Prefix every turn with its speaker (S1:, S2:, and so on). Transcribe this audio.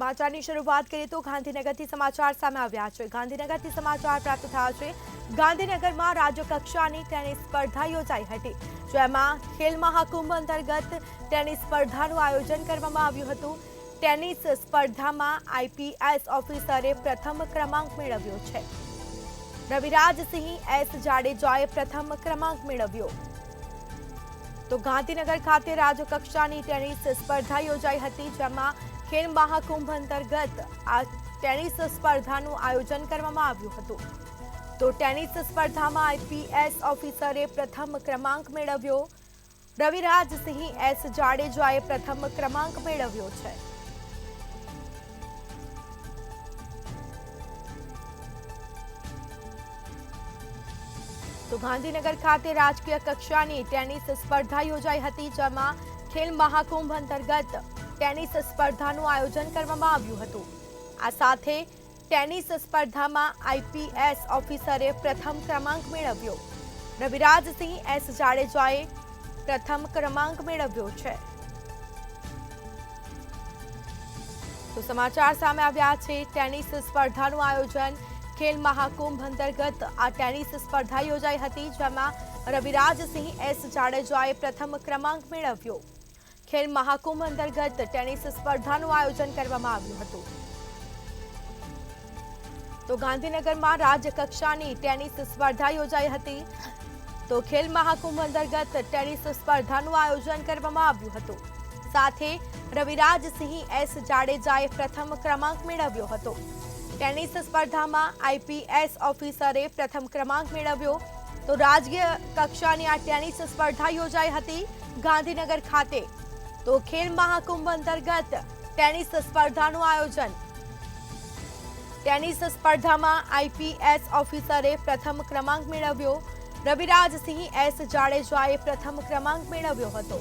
S1: સમાચારની શરૂઆત કરીએ તો ગાંધીનગરથી સમાચાર સામે આવ્યા છે। ગાંધીનગરથી સમાચાર પ્રાપ્ત થયા છે। ગાંધીનગરમાં રાજ્ય કક્ષાની ટેનિસ સ્પર્ધા યોજાઈ હતી, જેમાં ખેલ મહાકુંભ અંતર્ગત ટેનિસ સ્પર્ધાનું આયોજન કરવામાં આવ્યું હતું। ટેનિસ સ્પર્ધામાં આઈપીએસ ઓફિસરે પ્રથમ ક્રમાંક મેળવ્યો છે। રવિરાજસિંહ એસ જાડેજાએ પ્રથમ ક્રમાંક મેળવ્યો। તો ગાંધીનગર ખાતે રાજ્ય કક્ષાની ટેનિસ સ્પર્ધા યોજાઈ હતી, જેમાં ખેલ મહાકુંભ અંતર્ગત આ ટેનિસ સ્પર્ધાનું આયોજન કરવામાં આવ્યું હતું। તો ટેનિસ સ્પર્ધામાં આઈપીએસ ઓફિસરે પ્રથમ ક્રમાંક મેળવ્યો। રવિરાજસિંહ એસ જાડેજાએ પ્રથમ ક્રમાંક મેળવ્યો છે। તો ગાંધીનગર ખાતે રાજકીય કક્ષાની ટેનિસ સ્પર્ધા યોજાઈ હતી, જેમાં ખેલ મહાકુંભ અંતર્ગત ટેનિસ સ્પર્ધાનું આયોજન કરવામાં આવ્યું હતું। આ સાથે ટેનિસ સ્પર્ધામાં આઈપીએસ ઓફિસરે પ્રથમ ક્રમાંક મેળવ્યો। રવિરાજસિંહ એસ જાડેજાએ પ્રથમ ક્રમાંક મેળવ્યો છે। તો સમાચાર સામે આવ્યા છે। ટેનિસ સ્પર્ધાનું આયોજન ખેલ મહાકુંભ અંતર્ગત આ ટેનિસ સ્પર્ધા યોજાઈ હતી, જેમાં રવિરાજસિંહ એસ જાડેજાએ પ્રથમ ક્રમાંક મેળવ્યો। ખેલ મહાકુંભ અંતર્ગત ટેનિસ સ્પર્ધાનું આયોજન કરવામાં આવ્યું હતું। તો ગાંધીનગરમાં રાજ્ય કક્ષાની ટેનિસ સ્પર્ધા યોજાઈ હતી। તો ખેલ મહાકુંભ અંતર્ગત ટેનિસ સ્પર્ધાનું આયોજન કરવામાં આવ્યું હતું। સાથે રવિરાજસિંહ એસ જાડેજાએ પ્રથમ ક્રમાંક મેળવ્યો હતો। ટેનિસ સ્પર્ધામાં આઈપીએસ ઓફિસરે પ્રથમ ક્રમાંક મેળવ્યો। તો રાજ્ય કક્ષાની આ ટેનિસ સ્પર્ધા યોજાઈ હતી ગાંધીનગર ખાતે। તો ખેલ મહાકુંભ અંતર્ગત ટેનિસ સ્પર્ધાનું આયોજન। ટેનિસ સ્પર્ધામાં આઈપીએસ ઓફિસરે પ્રથમ ક્રમાંક મેળવ્યો। રવિરાજસિંહ એસ જાડેજાએ પ્રથમ ક્રમાંક મેળવ્યો હતો।